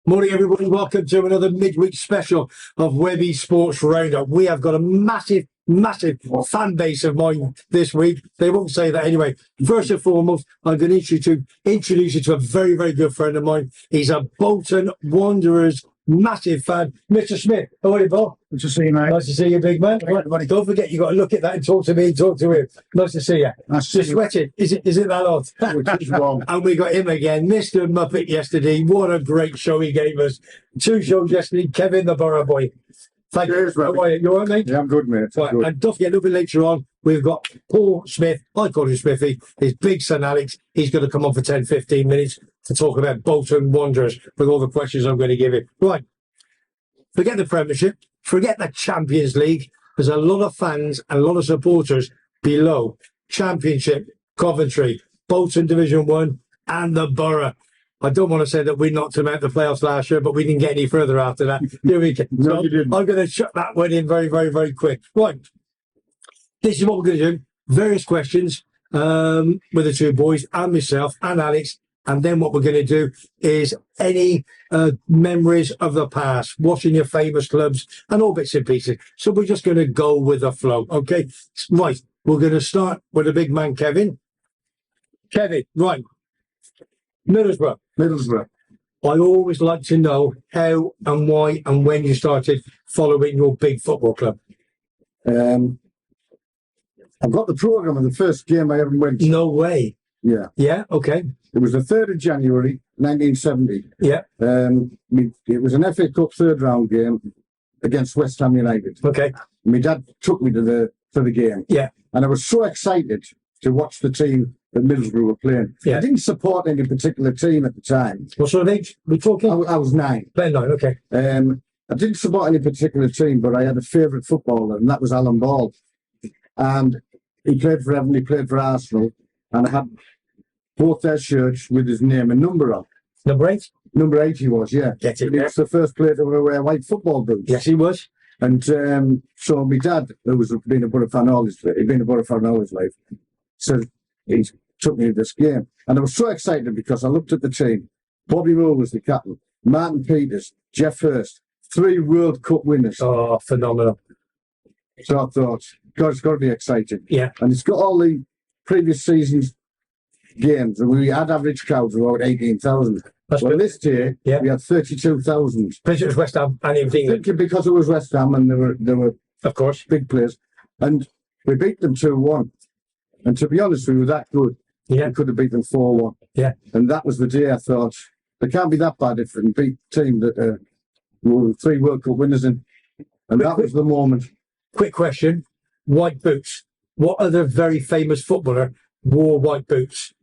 Morning, everybody. Welcome to another midweek special of WEBBY'S Sports Roundup. We have got a massive fan base of mine this week. They won't say that anyway. First and foremost, I'm going to introduce you to a very, very good friend of mine. He's a Bolton Wanderers massive fan. Mr. Smith, how are you, Bob? Good to see you, mate. Nice to see you, big man. Right, don't forget, you got to look at that and talk to me and talk to him. Nice to see you. Nice to see you. Sweating. Is it that odd? And we got him again, Mr. Muppet yesterday. What a great show he gave us. 2 shows yesterday. Kevin the Borough Boy. Thank you. How are you? You all right, mate? Yeah, I'm good, mate. Right, Good. and don't forget, a little bit later on, we've got Paul Smith. I call him Smithy. His big son, Alex. He's going to come on for 10, 15 minutes to talk about Bolton Wanderers with all the questions I'm going to give him. Right. Forget the Premiership. Forget the Champions League. There's a lot of fans and a lot of supporters below Championship, Coventry, Bolton Division 1 and the Borough. I don't want to say that we knocked them out the playoffs last year, but we didn't get any further after that. Here we go. No, So you didn't. I'm going to shut that one in very, very, very quick. Right. This is what we're going to do. Various questions with the 2 boys and myself and Alex. And then what we're going to do is any memories of the past, watching your famous clubs and all bits and pieces. So we're just going to go with the flow. Okay. Right. We're going to start with the big man, Kevin. Kevin, right. Middlesbrough. I always like to know how and why and when you started following your big football club. I've got the programme of the first game I ever went to. No way. Yeah. Yeah. Okay. It was the 3rd of January, 1970. Yeah. It was an FA Cup 3rd round game against West Ham United. Okay. My dad took me to the game. Yeah. And I was so excited to watch the team that Middlesbrough were playing. Yeah. I didn't support any particular team at the time. What sort of age are we talking? I was 9. About 9. Okay. I didn't support any particular team, but I had a favourite footballer, and that was Alan Ball. And he played for Everton, he played for Arsenal, and I had both their shirts with his name and number on. Number 8? Number 8 he was, yeah. Get it, He was the first player to wear white football boots. Yes, he was. And so my dad, who was been a Borough fan all his life, so he took me to this game. And I was so excited because I looked at the team. Bobby Moore was the captain, Martin Peters, Jeff Hurst, 3 World Cup winners. Oh, phenomenal. So I thought, God, it's got to be exciting. Yeah. And it's got all the previous season's games, and we had average crowds of about 18,000. That's Well, good. this year, Yeah. we had 32,000. Pretty sure it was West Ham and it was England, Thinking because it was West Ham and there were of course. big players. And we beat them 2-1. And to be honest, we were that good. Yeah. We could have beat them 4-1. Yeah. And that was the day I thought, they can't be that bad if we can beat a team that were 3 World Cup winners in. And that was the moment. Quick question. White boots. What other very famous footballer wore white boots?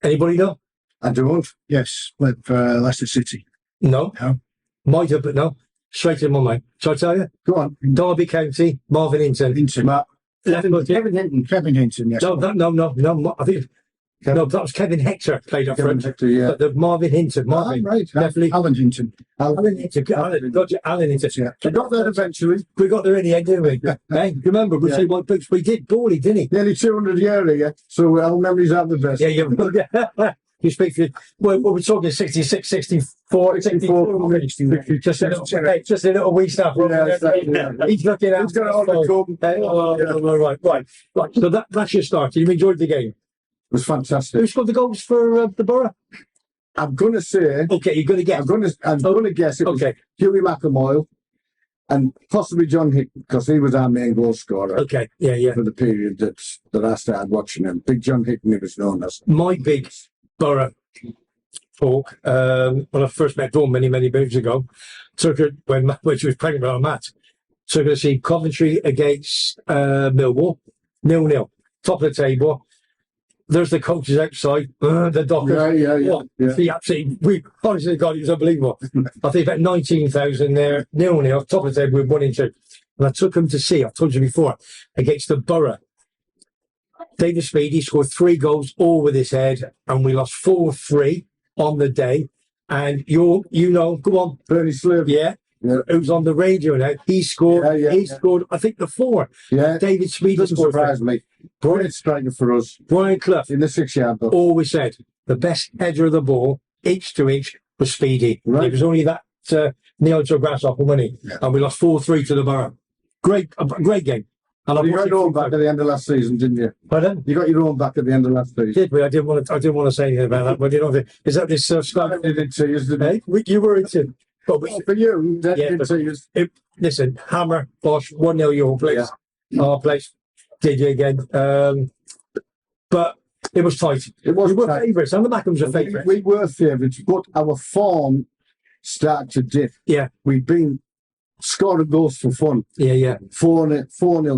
Anybody know? I don't. Yes, with Leicester City. No. No. Might have, but no. Straight in my mind. Shall I tell you? Go on. Derby County, Marvin Hinton. Hinton. Left footed. Kevin Hinton, yes. No, I think no, that was Kevin Hector played up Kevin front. Hector, yeah. But the Marvin Hinton. Marvin. right. Definitely. Alan Hinton. Alan Hinton. Alan Hinton. Yeah. We got there eventually. We got there in the end, didn't we? Hey, remember, we Yeah. say white boots. We did. Bally, didn't he? Nearly 200 years ago, so our memories aren't the best. Yeah, you speak for well, we're talking 66, 64, 64. Just a little wee stuff. Yeah, exactly, yeah. He's looking at He's got it on the come. Right. So that's your start. You enjoyed the game. It was fantastic. Who scored the goals for the Borough? I'm going to say, Okay, you're going to guess. I'm going to guess it was Okay, Hughie McAmoyle and possibly John Hickman, because he was our main goal scorer okay, yeah. for the period that I started watching him. Big John Hickman, he was known as. My big Borough talk, when I first met Dawn many moons ago, took her when she was pregnant with our Matt. Took her to see Coventry against Millwall, 0-0, top of the table. There's the coaches outside, the dockers. Yeah. The absolutely, honestly, God, it was unbelievable. I think about 19,000 there, 0-0, top of the table with 1-2. And I took him to see, I've told you before, against the Borough. David Speedy scored 3 goals, all with his head, and we lost 4-3 on the day. And go on, Bernie Slave. yeah, Yeah. who's on the radio now. He scored, Yeah. scored, I think, the 4. Yeah. David Speedy Doesn't scored. surprise me. Brilliant striker for us Brian Clough in the 6-yard box. always said the best header of the ball, inch to inch, was speedy. Right. It was only that Neoto Grasshopper, wasn't he? Yeah. And we lost 4-3 to the Borough. A great game. And You got your own back at the end of last season, didn't you? Pardon? You got your own back at the end of last season. Did we? I didn't want to say anything about that, but you know, is that this Scott? I didn't say you, didn't Hey, you were into. But we, for you, that Yeah, didn't but- say you. listen, Hammer, Bosch, 1-0 your place. Our place. Did you again? But it was tight. It was We were tight. favourites, and the Mackhams are favourites. We were favourites, but our form started to dip. Yeah. We've been scoring goals for fun. Yeah. 4-0,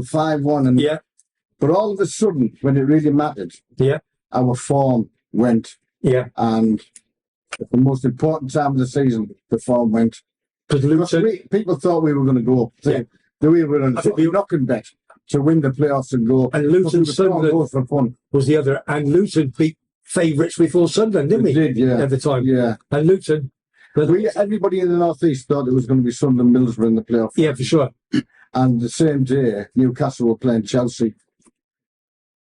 5-1. And, Yeah. But all of a sudden, when it really mattered, Yeah. our form went. Yeah. And at the most important time of the season, the form went. Because Because Luton, people thought we were going to go. Yeah. We were going I to think be knocking bet to win the playoffs and go. and Because we Luton were scoring Sunderland goals for fun. was the other, and Luton beat favourites before Sunderland, didn't we? We did, yeah. At the time. Yeah. And Luton, Everybody in the North East thought it was going to be Sunderland Middlesbrough in the playoff. yeah, for sure. And the same day, Newcastle were playing Chelsea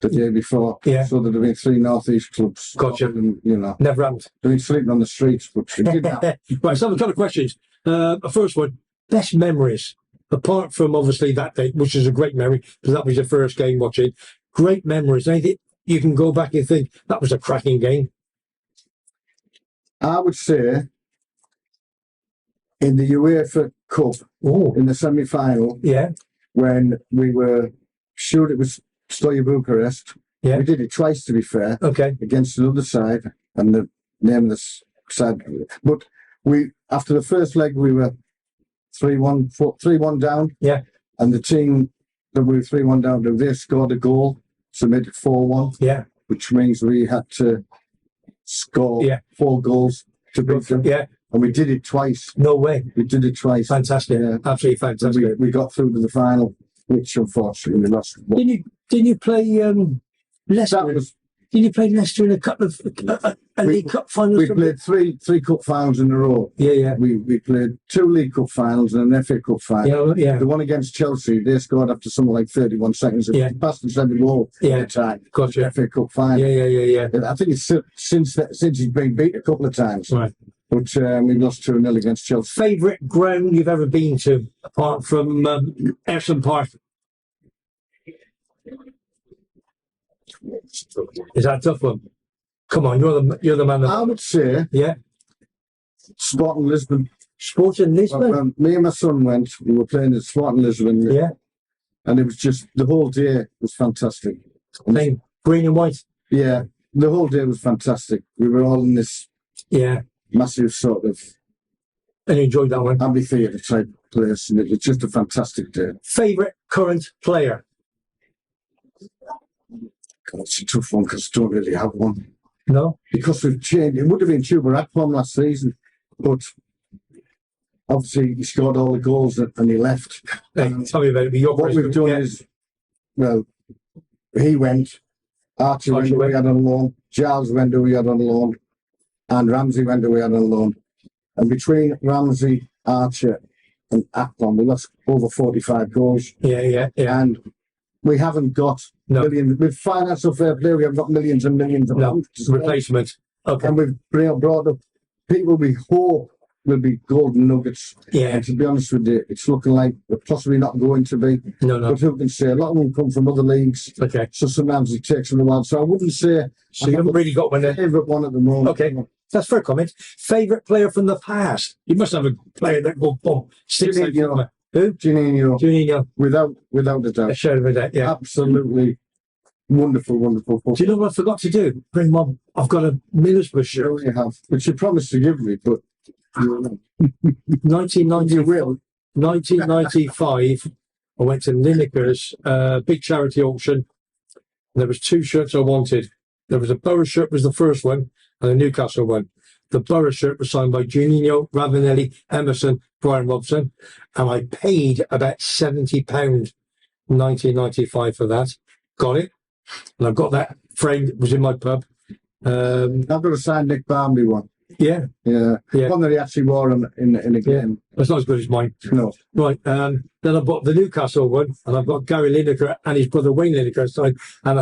the day before. Yeah. So there'd have been 3 North East clubs. Gotcha. And, you know, Never happened. they've been sleeping on the streets, but it did happen. Right, so I've got a questions. The first one, best memories, apart from obviously that day, which is a great memory, because that was your first game watching. Great memories. Anything you can go back and think, that was a cracking game. I would say in the UEFA Cup, Oh, in the semi-final, yeah, when we were sure it was Stoya Bucharest. Yeah. We did it twice, to be fair, okay, against another side, and the name of this side. But after the first leg, we were 3-1 down. Yeah. And the team that we were 3-1 down to, they scored a goal, so made it 4-1, yeah, which means we had to score Yeah. 4 goals to beat them. yeah, And we did it twice. no way. We did it twice. Fantastic, Yeah. absolutely And fantastic. we got through to the final, which unfortunately we lost. Didn't you play Leicester? That was, Didn't you play Leicester in a couple of a League Cup finals? we played three cup finals in a row. Yeah, We played 2 League Cup finals and an FA Cup final. yeah, The one against Chelsea, they scored after something like 31 seconds. Yeah. It passed us every goal Yeah. at the time. gotcha. FA Cup final. Yeah. I think it's since he's been beat a couple of times. Right. But we lost 2-0 against Chelsea. Favourite ground you've ever been to, apart from Epsom Park? Is that a tough one? Come on, you're the man. That, I would say yeah, Sporting Lisbon. Sporting Lisbon. When me and my son went, we were playing at Sporting Lisbon. Yeah, And it was just, the whole day was fantastic. playing green and white. Yeah, the whole day was fantastic. We were all in this Yeah, massive sort of and you enjoyed that one. amphitheatre type place, and it was just a fantastic day. Favourite current player? God, it's a tough one because I don't really have one. No. Because we've changed. It would have been Tuber Akpom last season, but obviously he scored all the goals and he left. Hey, tell me about it. Your What we've done yeah. is, well, he went, Archie went, who we had on loan, Giles went, who we had on loan, and Ramsey went, who we had on loan. And between Ramsey, Archer, and Akpom, we lost over 45 goals. Yeah. And we haven't got No. millions. With financial fair play, we have got millions and millions of No. pounds to spend. Replacement. Okay. And we've brought up people we hope will be golden nuggets. Yeah. And to be honest with you, it's looking like they're possibly not going to be. No. But who can say? A lot of them come from other leagues. Okay. So sometimes it takes them a while. So I wouldn't say So you haven't really got one there. favourite one at the moment. Okay. That's fair comment. Favourite player from the past? You must have a player that will boom. Six Juninho. Who? Juninho, Juninho. without a A doubt. shout of a doubt. Yeah. Absolutely wonderful football. Do you know what I forgot to do? Bring mum. I've got a Middlesbrough shirt. Sure you have. Which you promised to give me, but you 1990. will. 1995. I went to Lineker's big charity auction. There was 2 shirts I wanted. There was a Borough shirt was the first one, and a Newcastle one. The Borough shirt was signed by Juninho, Ravanelli, Emerson, Brian Robson, and I paid about £70 1995 for that. Got it, and I've got that framed. It was in my pub. I've got a signed Nick Barmby one. Yeah, Yeah. Yeah. One that he actually wore in a game. that's not as good as mine. No. Right, then I've got the Newcastle one, and I've got Gary Lineker and his brother Wayne Lineker signed, and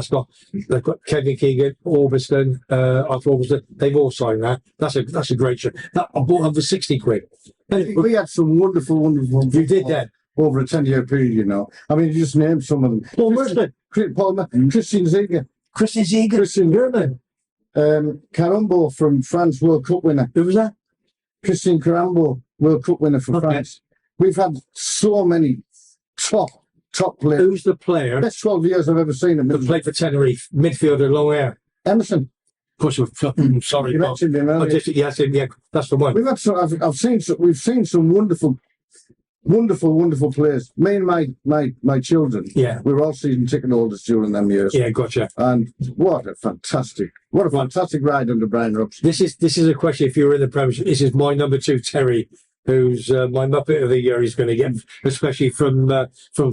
they've got Kevin Keegan, Orbiston, Arthur Orbiston. They've all signed that. That's a great shirt. That I bought them for 60 quid. Anyway, We had some wonderful. you did that. Over a 10-year period, you know. I mean, you just named some of them. Paul Merson, Palmer, Christian Ziege, Christian Ziege, Christian German. Carambo from France, World Cup winner. Who was that? Christian Carambo, World Cup winner for Okay. France. We've had so many top players. Who's the player Best 12 years I've ever seen him. that played for Tenerife? Midfielder, long hair. Emerson. Of course, sorry. You Bob. mentioned him Oh, earlier. yes, yeah, that's the one. We've had some, we've seen some wonderful players. Me and my children. Yeah, We were all season ticket holders during them years. yeah, gotcha. And what a fantastic ride under Brian Robson. This is a question. If you were in the Premiership, this is my number 2, Terry, who's my Muppet of the Year. He's going to get, especially from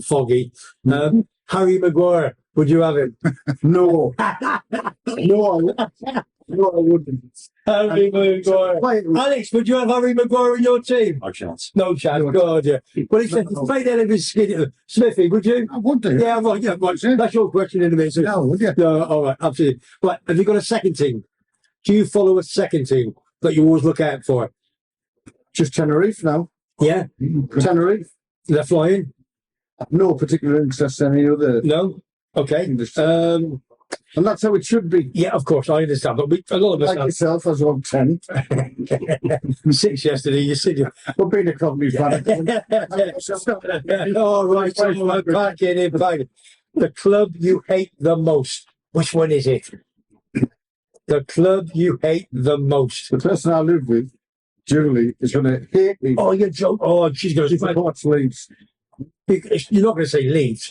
Foggy. Harry Maguire, would you have him? No. No, I wouldn't. Harry Maguire. Wait, Alex, would you have Harry Maguire in your team? No chance. No chance. God, yeah. Well, he said, play that of his skin. Smithy, would you? I would do. Yeah, right. Yeah, right. That's your question in a minute. No, would you? No, all right, absolutely. Right, have you got a second team? Do you follow a second team that you always look out for? Just Tenerife now. Yeah, Tenerife. they're flying. No particular interest in any other. No, okay. And that's how it should be. Yeah, of course, I understand. But a lot of us Like yourself, I was on 10. have 6 yesterday. You said you. But being a Coventry fan. All right, so I'm back in. The club you hate the most. Which one is it? The club you hate the most. The person I live with, Julie, is going to hate me. Oh, you're joking. Oh, she's going She to. supports Leeds. You're not going to say Leeds.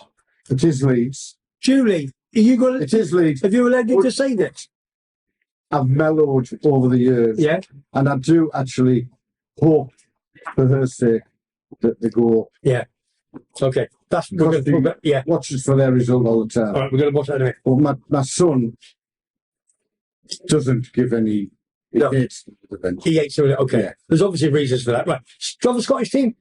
It is Leeds. Julie, are you going It to? is Leeds. Have you allowed you to say this? I've mellowed over the years. Yeah. And I do actually hope, for her sake, that they go Okay. That's we're going to talk about. Yeah. watches for their result all the time. All right, we're going to watch that in a minute. But my son doesn't give any. He No. hates the bench. He hates it. Okay. Yeah. There's obviously reasons for that. Right. Do you have a Scottish team?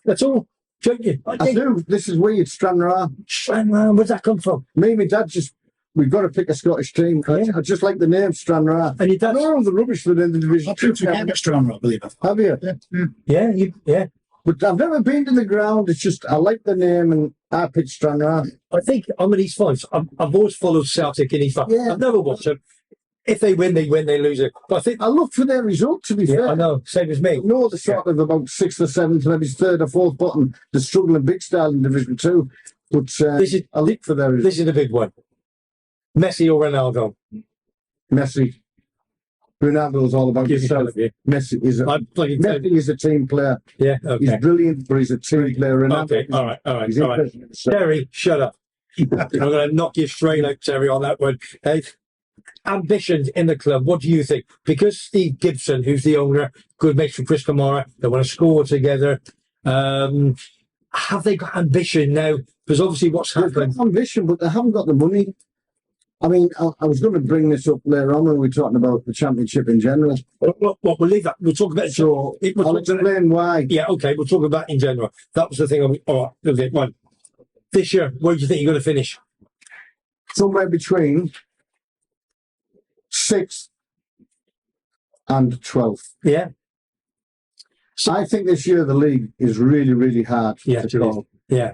That's all. Don't you? I do. This is weird, Stranraer. Where's that come from? Me and my dad we've got to pick a Scottish team. Yeah. I just like the name Stranraer. And your dad? I know the rubbish that in the division. I took a strong, I believe it. Have you? Yeah. Yeah. But I've never been to the ground. It's just I like the name and I picked Stranraer. I think I'm an East Fives. I've always followed Celtic and East Fives. Yeah. I've never watched them. If they win, they win. They lose it. But I think. I look for their result, to be Yeah, fair. I know. Same as me. I know the sort of about 6th or 7th, maybe 3rd or 4th bottom, the struggling big style in Division 2. But This is I look for their result. this is the big one. Messi or Ronaldo? Messi. Ronaldo's all about Give himself. yourself, yeah. Messi is a I'm fucking Messi is a team player. Yeah. He's Okay. brilliant, but he's a team player. Ronaldo Okay. is- All right. All right. he's All right. interesting. So, Terry, shut up. I'm going to knock you straight out, Terry, on that one. Hey, ambitions in the club. What do you think? Because Steve Gibson, who's the owner, good mates with Chris Kamara, they want to score together. Have they got ambition now? Because obviously, what's they've happened. got ambition, but they haven't got the money. I mean, I was going to bring this up later on when we were talking about the championship in general. Well, we'll leave that. We'll talk about it. So We'll I'll talk about it. explain why. Yeah, okay. We'll talk about it in general. That was the thing. All right. Okay. One. This year, where do you think you're going to finish? Somewhere between 6th and 12th. Yeah. I think this year the league is really, really hard Yeah, to it is. call. Yeah.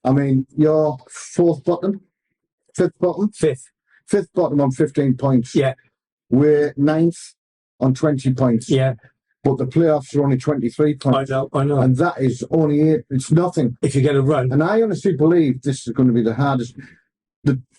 I mean, you're 4th bottom, 5th bottom, Fifth. 5th bottom on 15 points. Yeah. We're 9th on 20 points. Yeah. But the playoffs are only 23 I points. know. I know. And that is only it. It's nothing. If you get a run, And I honestly believe this is going to be the hardest.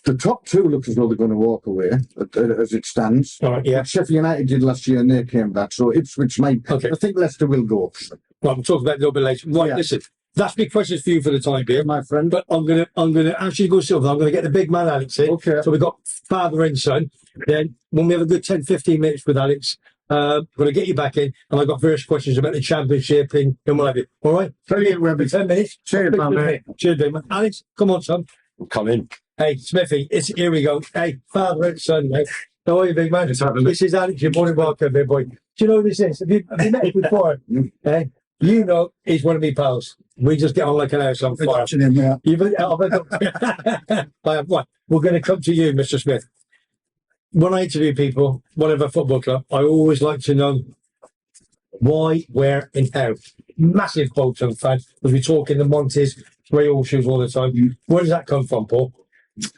The top two look as though they're going to walk away as it stands. all right. Yeah. Sheffield United did last year and they came back. So Ipswich might. Okay. I think Leicester will go. Well, we'll talk about it a little bit later. Right. Yeah. Listen. That's big questions for you for the time being. My friend. But I'm gonna actually go silver. I'm gonna get the big man Alex in. Okay. So we've got father and son. Then when we have a good 10, 15 minutes with Alex, I'm gonna get you back in, and I've got various questions about the championship and what have you. All right? Brilliant, Webby. 10 minutes. Cheers, man, mate. Cheers, big man. Alex, come on, son. Come in. Hey, Smithy, here we go. Hey, father and son, mate. How are you, big man? This is Alex. You're more than welcome, big boy. you know who this is? Have you met him before? Eh? You know, he's one of me pals. We just get on like an house on fire. Watching him, yeah. Right. We're going to come to you, Mr. Smith. When I interview people, whatever football club, I always like to know why, where, and how. Massive Bolton fan, because we talk in the Montes, three horseshoes all the time. Where does that come from, Paul?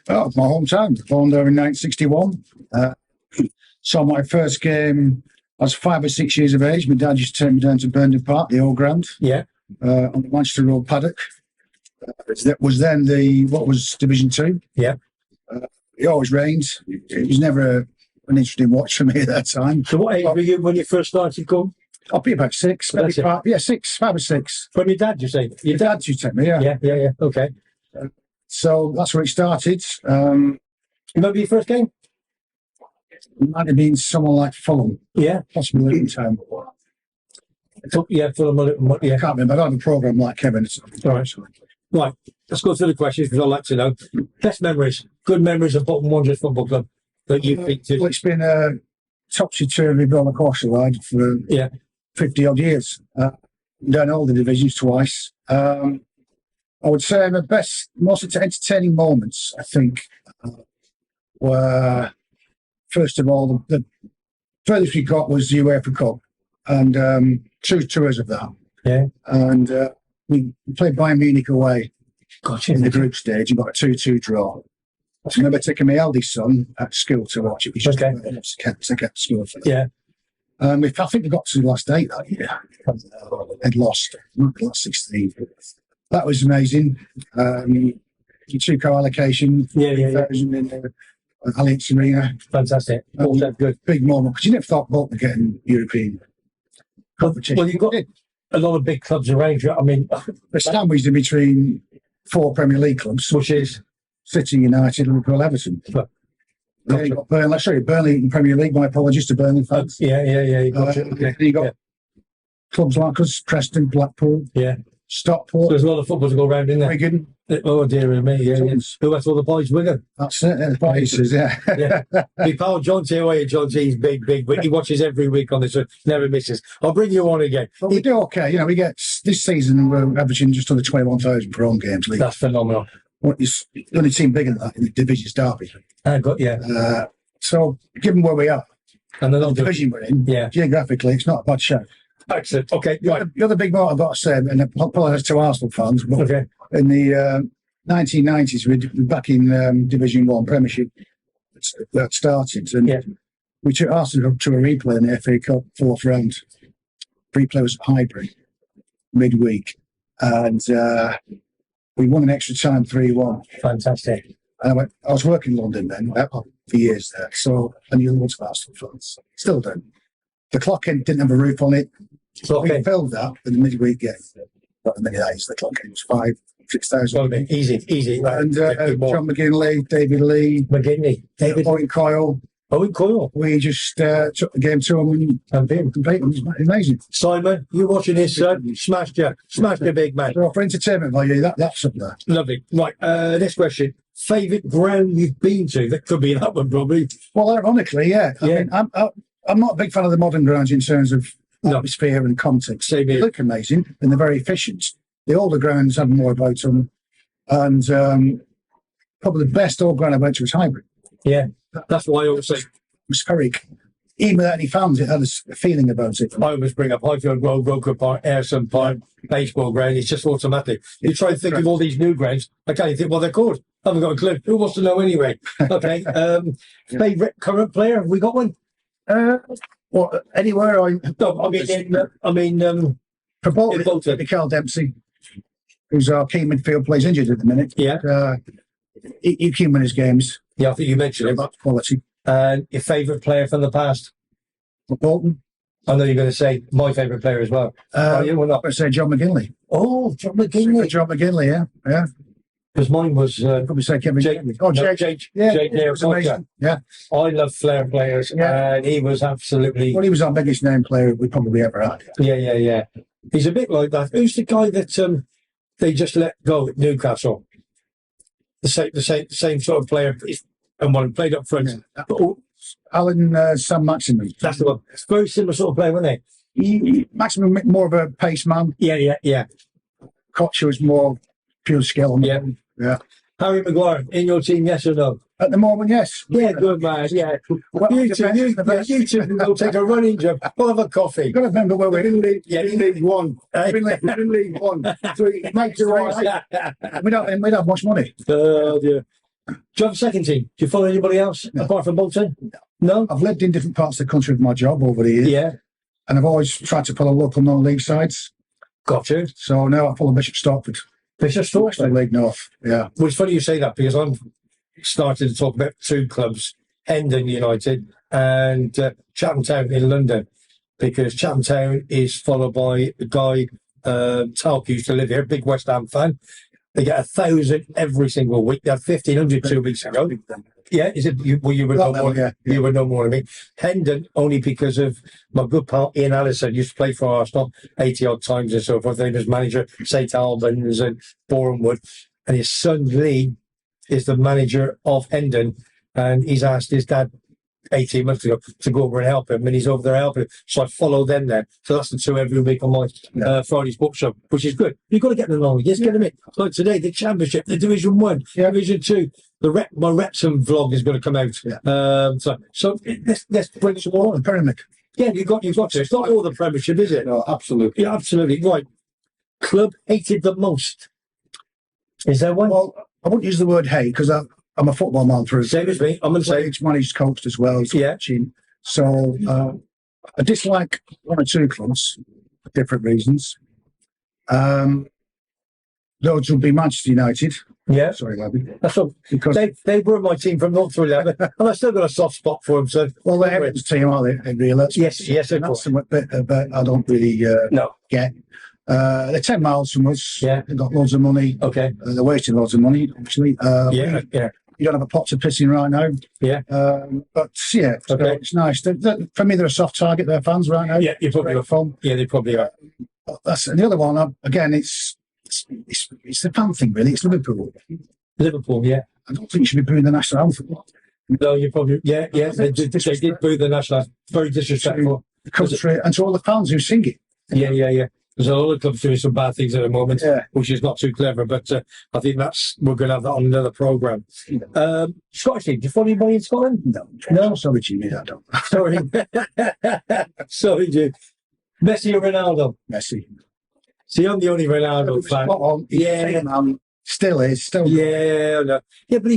Oh, my hometown. Born there in 1961. So my first game, I was 5 or 6 years of age. My dad used to take me down to Burnley Park, the old ground, Yeah. on the Manchester Road paddock. That was then what was Division 2. Yeah. It always rained. It was never an interesting watch for me at that time. So what age were you when you first started going? I'll be about 6. That's Maybe 5, yeah, 6, 5 or 6. From your dad, you say? Your dad used to take me, yeah. Yeah. Okay. So that's where it started. Remember your first game? It might have been someone like Fulham, Yeah. possibly Luton Town. Yeah, yeah. I can't remember. I don't have a programme like Kevin. All right. Right. Let's go through the questions because I'd like to know. Best memories, good memories of Bolton Wanderers Football Club that you've been to. Well, it's been a topsy-turvy roller coaster ride for 50 odd years. Done all the divisions twice. I would say the most entertaining moments, I think, were, first of all, the furthest we got was the UEFA Cup, and 2 tours of that. Yeah. And we played Bayern Munich away Gotcha. in the group stage and got a 2-2 draw. I remember taking my eldest son at school to watch it. We just kept school for that. Yeah. I think we got to the last 8 that year. They'd lost, not the last 16. That was amazing. The 2 co-allocation, Yeah. in the Allianz Arena. Fantastic. All that good. Big moment, because you never thought Bolton getting European competition. Well, you've got a lot of big clubs around you. I mean, They're sandwiched in between 4 Premier League clubs, which is City, United, Liverpool, Everton. Well, Yeah, you got Burnley. Sorry, Burnley in Premier League. My apologies to Burnley fans. yeah. You got it. Okay. You got clubs like us, Preston, Blackpool, Yeah. Stockport, There's a lot of football to go around in there. Wigan. Oh dear me. Yeah. Tons. Who that's all the boys? Wigan. That's it. The places, yeah. Yeah. My pal John T. away. John T's big. He watches every week on this. So never misses. I'll bring you on again. But we do okay. You know, we get this season we're averaging just under 21,000 per home games league. That's phenomenal. It's the only team bigger than that in the division's Derby. So given where we are And the division we're in, geographically, it's not a bad show. Excellent. Okay. Right. The other big moment I've got to say, and I apologise to Arsenal fans, but Okay. in the 1990s, we were back in Division 1 Premiership that started, and we took Arsenal to a replay in the F.A. Cup 4th round. Replay was hybrid, midweek, and we won an extra time 3-1. Fantastic. And I was working in London then for years there, so I knew lots of Arsenal fans. Still do. The clock end didn't have a roof on it. So we filled that in the midweek game. Not many days. The clock end was 5,000-6,000. Easy. Right. And John McGinley, David Lee, Owen Coyle. Owen Coyle. We just took the game to them and beat them. It was amazing. Simon, you watching this, sir? Smashed you, big man. So for entertainment value, that's up there. Lovely. Right. Next question. Favourite ground you've been to? That could be that one, probably. Well, ironically, yeah. I mean, I'm not a big fan of the modern grounds in terms of atmosphere and context. Same here. They look amazing and they're very efficient. The older grounds have more about them. And probably the best old ground I went to was Hybrid. Yeah, that's why I always say. Atmospheric. Even without any fans, it had a feeling about it. I always bring up Highfield Road, Roker Park, Ayrton Park, baseball ground. It's just automatic. You try to think of all these new grounds. I can't even think what they're called. I haven't got a clue. Who wants to know anyway? Okay. Favourite current player? Have we got one? Well, anywhere For Bolton, Mikel Dempsey, who's our key midfield, plays injured at the minute. Yeah. He can win his games. Yeah, I think you mentioned him. That's quality. And your favourite player from the past? For Bolton, I know you're going to say my favourite player as well. Are you or not? I say John McGinley. Oh, John McGinley. John McGinley, yeah. Because mine was Probably say Kevin. Jake. Jake. Yeah, Jake was amazing. Yeah. I love flair players, and he was absolutely. Well, he was our biggest name player we probably ever had. Yeah. He's a bit like that. Who's the guy that they just let go at Newcastle? The same sort of player, and one played up front. Yeah. But Alan Sam Maximin. That's the one. It's very similar sort of player, weren't they? Maximin more of a pace man. Yeah. Koch was more pure skill. Yeah. Harry Maguire in your team, yes or no? At the moment, yes. Yeah, good man. Yeah. Well, you two can go take a running jump. We'll have a coffee. You've got to remember where we're in League. Yeah, In League One. We're in League One. So it makes it right. We don't have much money. Oh, dear. Do you have a second team? Do you follow anybody else apart from Bolton? No. I've lived in different parts of the country with my job over the years. Yeah. And I've always tried to follow local non-league sides. Got you. So now I follow Bishop Stortford. Bishop Stortford, Stortford. League North. Yeah. Well, it's funny you say that because I'm started to talk about two clubs, Hendon United and Chatham Town in London, because Chatham Town is followed by a guy, Talk, used to live here, big West Ham fan. They get 1,000 every single week. They had 1,500 2 weeks ago. Yeah, is it? You would know more. Yeah. You would know more than me. Hendon, only because of my good pal Ian Allison, used to play for Arsenal 80 odd times and so forth. He was manager St Albans and Bournemouth, and his son Lee is the manager of Hendon, and he's asked his dad 18 months ago to go over and help him, and he's over there helping him. So I follow them there. So that's the two every week on my Friday sports show, which is good. You've got to get them along. Just get them in. Like today, the Championship, the Division 1, Division 2. My Wrexham vlog is going to come out. So let's bring some more. The Premiership. Yeah, you've got to. It's not all the Premiership, is it? No, absolutely. Yeah, absolutely. Right. Club hated the most. Is there one? Well, I wouldn't use the word hate because I'm a football man through. Same as me. I'm going to say. Managed, coached as well. Yeah. So I dislike one or two clubs for different reasons. Those would be Manchester United. Yeah. Sorry, Webby. That's all. Because they were my team from 0 to 11, and I still got a soft spot for them. So, well, they're Everton's team, aren't they? Really? yes, of That's course. something that I don't really No. get. They're 10 miles from us. Yeah. They've got loads of money. Okay. They're wasting loads of money, obviously. Yeah. You don't have a pot to piss in right now. Yeah. But yeah, so Okay. it's nice. For me, they're a soft target, their fans right now. Yeah, you probably are. Fun. Yeah, they probably are. And the other one, again, it's the fan thing, really. It's Liverpool. Liverpool, yeah. I don't think you should be booing the national anthem. No, you probably, yeah. They did boo the national anthem. Very disrespectful. The country and to all the fans who sing it. Yeah. There's a lot of clubs doing some bad things at the moment, which is not too clever, but I think we're going to have that on another programme. Scottish team, do you follow anybody in Scotland? No, sorry, Jimmy, I don't. Sorry. Sorry, Jim. Messi or Ronaldo? Messi. See, I'm the only Ronaldo fan. Spot on. Yeah. Man. Still is. Still. Yeah, I know. Yeah, but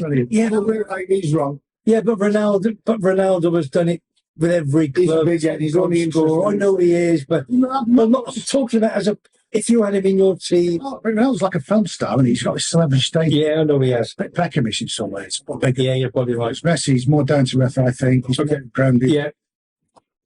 He's wrong. yeah, but Ronaldo has done it with every club. He's only I know he is, but I'm not talking about if you had him in your team. Oh, Ronaldo's like a film star, and he's got this celebrity status. Yeah, I know he has. Peckhamish in some ways. Yeah, you're probably right. Messi's more down to earth, I think. He's more grounded. Yeah.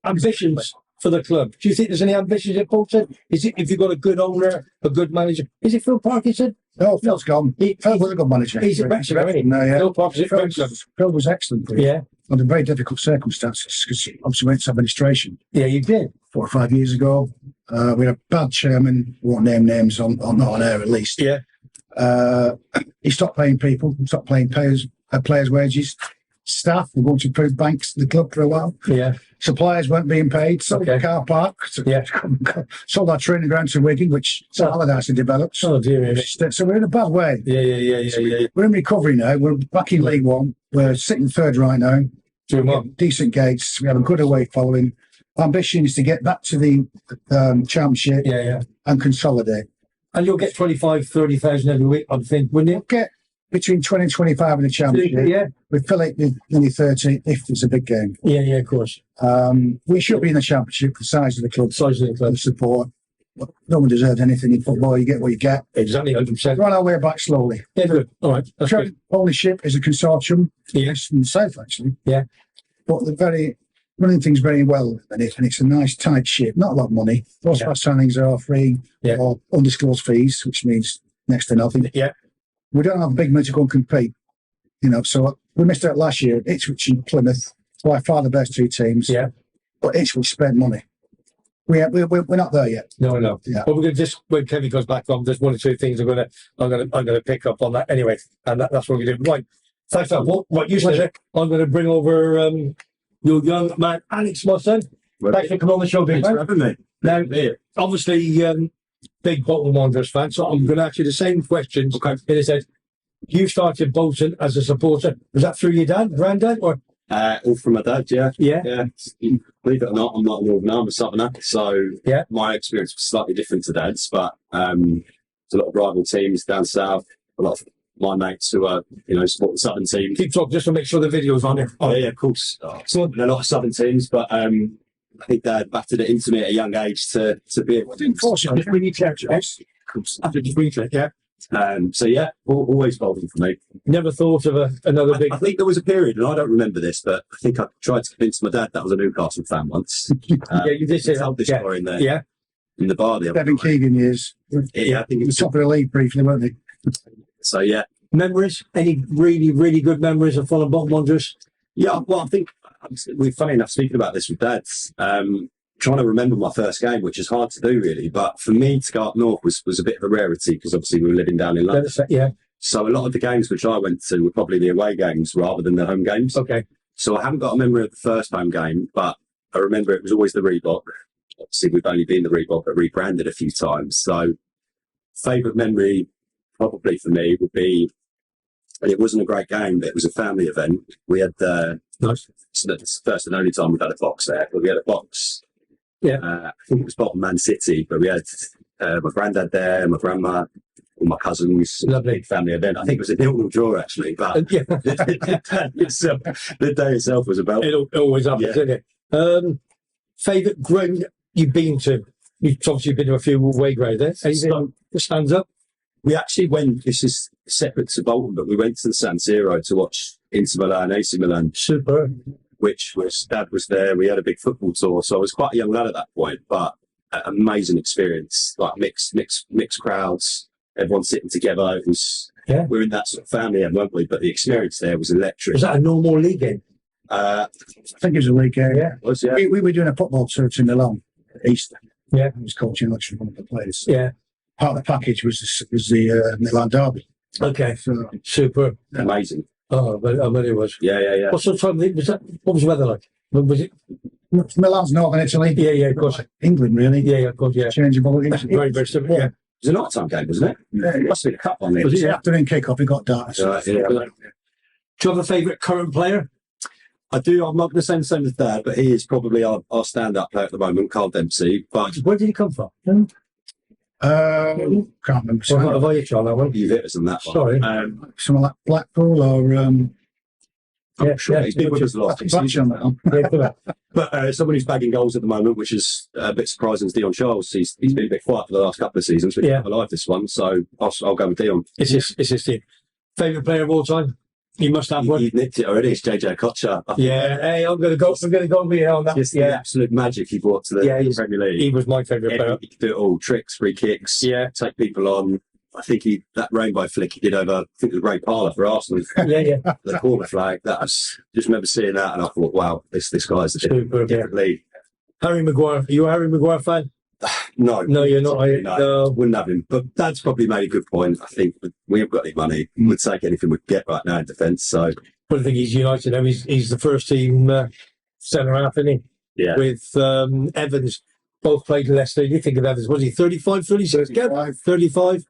Ambitions for the club. Do you think there's any ambitions at Bolton? Is it if you've got a good owner, a good manager? Is it Phil Parkinson? No, Phil's gone. Phil was a good manager. He's a Wrexham, isn't he? No, yeah. Phil Parkinson, Wrexham. Phil was excellent. Yeah. Under very difficult circumstances, because obviously went to administration Yeah, you did. 4 or 5 years ago. We had a bad chairman, won't name names on not on air at least. Yeah. He stopped paying people, stopped paying players wages. Staff were going to approve banks the club for a while. Yeah. Suppliers weren't being paid. Sold the car park. Sold our training ground to Wigan, which Allardyce had developed. Oh dear. So we're in a bad way. Yeah. We're in recovery now. We're back in League One. We're sitting third right now. Doing well. Decent gates. We have a good away following. Our ambition is to get back to the Championship and consolidate. And you'll get 25,000-30,000 every week, I think, wouldn't you? We'll get between 20 and 25 in the Championship. Yeah. We fill it with nearly 30 if it's a big game. Yeah, of course. We should be in the Championship for the size of the club. Size of the club. The support. No one deserves anything in football. You get what you get. Exactly, 100%. We're on our way back slowly. Yeah, good. All right. That's good. Ownership is a consortium. Yes. From the south, actually. Yeah. But they're running things very well, and it's a nice tight ship. Not a lot of money. Most of our signings are free or undisclosed fees, which means next to nothing. Yeah. We don't have big money to go and compete. So we missed out last year. Ipswich and Plymouth, by far the best two teams. Yeah. But Ipswich spent money. We're not there yet. No. Yeah. But we're going to just when Kevin goes back on, there's one or two things I'm going to pick up on that anyway, and that's what we're going to do. Right. Thanks. What you said. I'm going to bring over your young man, Alex, my son. Thanks for coming on the show, big Thanks man. for having me. Now, Yeah. obviously, big Bolton Wanderers fan, so I'm going to ask you the same questions. Okay. In a sense, you started Bolton as a supporter. Was that through your dad, granddad, or? All from my dad, yeah. Yeah. Yeah. Believe it or not, I'm not a Northerner, I'm a Southerner. So Yeah. my experience was slightly different to dad's, but there's a lot of rival teams down south, a lot of my mates who are, support the Southern team. Keep talking just to make sure the video's on there. Oh, yeah, of course. So a lot of Southern teams, but I think Dad battered it into me at a young age to be able to Unfortunately, We need to after just briefly, yeah. So yeah, always Bolton for me. Never thought of another big. I think there was a period, and I don't remember this, but I think I tried to convince my dad that I was a Newcastle fan once. Yeah, you did say told that. this Yeah. story in there. Yeah. In the bar the other Devin night. Keegan years. Yeah, I think it The was. top of the league briefly, weren't they? So yeah, Memories? Any really, really good memories of Fulham Bolton Wanderers? yeah. Well, I think we're funny enough speaking about this with dads. Trying to remember my first game, which is hard to do really, but for me to go up north was a bit of a rarity because obviously we were living down in London. Yeah. So a lot of the games which I went to were probably the away games rather than the home games. Okay. So I haven't got a memory of the first home game, but I remember it was always the Reebok. Obviously, we've only been the Reebok, but rebranded a few times. So favourite memory probably for me would be, and it wasn't a great game, but it was a family event. We had, Nice. so that's the first and only time we've had a box there, but we had a box. Yeah. I think it was Bottom Man City, but we had my granddad there, my grandma, all my cousins. Lovely. Big family event. I think it was a 0-0 draw actually, but Yeah. the day itself was about. It always happens, Yeah. isn't it? Favourite ground you've been to? You've obviously been to a few away grounds there. Anything that stands up? We actually went, this is separate to Bolton, but we went to the San Siro to watch Inter Milan, AC Milan, Super. which was, Dad was there. We had a big football tour. So I was quite a young lad at that point, but an amazing experience, like mixed crowds, everyone sitting together. It was, Yeah. we were in that sort of family, weren't we? But the experience there was electric. Was that a normal league game? I think it was a league game. Yeah. Was, yeah. We were doing a football tour to Milan at Easter. Yeah. I was coaching actually one of the players. Yeah. Part of the package was the Milan derby. Okay. So Super. Amazing. Oh, I bet it was. Yeah. What sort of time was that? What was the weather like? Was it? Milan's northern Italy. Yeah, of course. England, really. Yeah, of course, yeah. Changeable. It was, Very, very simple. Yeah. It was a night-time game, wasn't it? Yeah. It must have been a cup on there. It was the afternoon kick-off. It got dark. Yeah. Do you have a favourite current player? I do. I'm not going to say the same as Dad, but he is probably our stand-up player at the moment, Carl Dempsey. But Where did he come from? Can't remember. Or have I hit you on that one? you've hit us on that one. Sorry. Someone like Blackpool or I'm Yeah, sure yeah, he's been with us a lot. Batch on that one. Yeah, good one. But someone who's bagging goals at the moment, which is a bit surprising, is Dion Charles. He's been a bit quiet for the last couple of seasons, but he's Yeah. alive this one, so I'll go with Dion. It's his team. Favourite player of all time? You must have one. You've nicked it already. It's JJ Kocher. I think Yeah. Hey, I'm gonna go with you on that. Just the Yeah. absolute magic he brought to the Yeah, he's- Premier League. He was my favourite player. He could do it all: tricks, free kicks, Yeah. take people on. I think that rainbow flick he did over, I think it was Ray Parlour for Arsenal, Yeah. the corner flag. That was, just remember seeing that and I thought, wow, this guy's a Super, different league. Harry Maguire. Are you a Harry Maguire fan? No, No, you're not. No. wouldn't have him. But Dad's probably made a good point. I think we haven't got any money. We'd take anything we could get right now in defence. So But I think he's United now. He's the first team centre half, isn't he? yeah, With Evans. Both played in Leicester. You think of Evans, was he 35, 36? 35.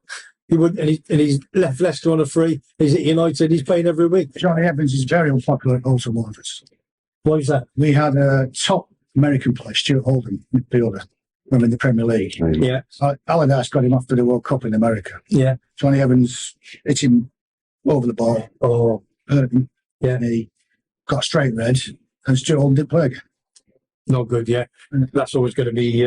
He would, and he's left Leicester on a free. He's at United. He's playing every week. Johnny Evans is very unpopular at Bolton Wanderers. Why is that? We had a top American player, Stuart Holden, midfielder, when in the Premier League. Yeah, Allardyce got him off to the World Cup in America. yeah. Johnny Evans hit him over the ball, Oh, hurt him. Yeah. And he got straight red, and Stuart Holden didn't play again. not good. Yeah, that's always going to be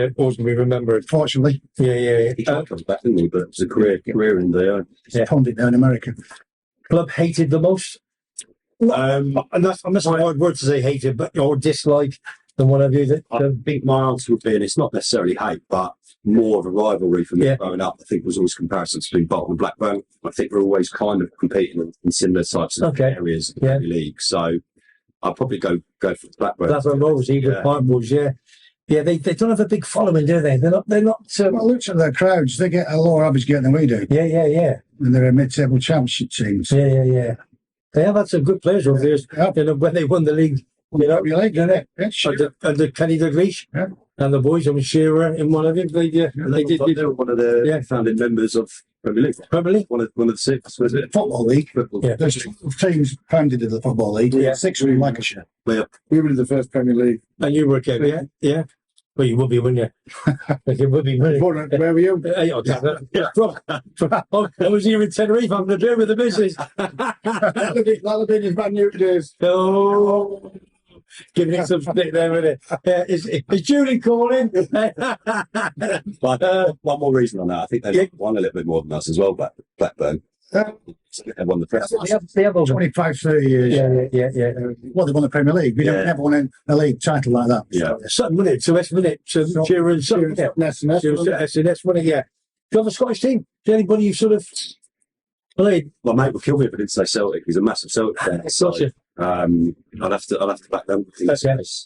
remembered. Fortunately, Yeah. he tried to come back, didn't he? But it was a career in the. he's a pundit now in America. Club hated the most. And that's a hard word to say hated, but or dislike than what have you. That I think my answer would be, and it's not necessarily hate, but more of a rivalry for me Yeah. growing up. I think was always comparisons between Bolton and Blackburn. I think we're always kind of competing in similar types of Okay. areas in the Yeah. Premier League. So I'll probably go for Blackburn. that's what Rose, Eagles, Yeah. Park Bulls. Yeah. They don't have a big following, do they? They're not. Well, look at their crowds. They get a lower average gate than we do. Yeah. And they're a mid-table championship teams. Yeah. They have had some good players over the years. Yeah. You know, when they won the league You know, Premier League, didn't it? yeah, sure. Under Kenny Dalglish Yeah. and the boys. I was Shearer in one of them. They did. They were one of the founding members of Premier League. Premier League. One of the six, was it? Football League. Yeah. There's 12 teams founded in the Football League. Yeah. 6 were in Lancashire. Yeah. We were in the first Premier League. And you were a kid, yeah. Well, you would be, wouldn't you? You would be, wouldn't you? Where were you? Hey, I was here in Tenerife. I'm going to do with the missus. That'll have been his Man U days. Oh, giving it some stick there with it. Is Julie calling? But one more reason on that. I think they've won a little bit more than us as well, Blackburn. They won the press. They have over 25, 30 years. Yeah. Well, they won the Premier League. We never won a league title like that. Yeah. Something, wasn't it? So that's, wasn't it? So Shearer and something. That's what it, yeah. Do you have a Scottish team? Is there anybody you sort of played? My mate will kill me if I didn't say Celtic. He's a massive Celtic fan. So, Gotcha. I'll have to back them.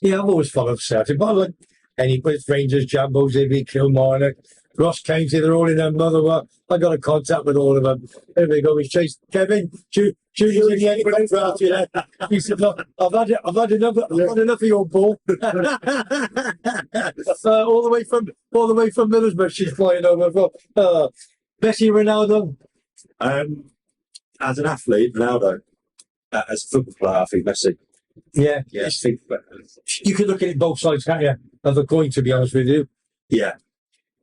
Yeah, I've always followed Celtic, but I like any Rangers, Jambos, AB, Kilmarnock, Ross County, they're all in their mother. Well, I got a contact with all of them. There we go. He's chased Kevin. Julie's in the end draft, you know. He said, "Look, I've had enough of your ball." All the way from Middlesbrough, she's flying over. Messi, Ronaldo. As an athlete, Ronaldo. As a football player, I think Messi. Yeah. I think. You can look at it both sides, can't you? Of the coin, to be honest with you. Yeah.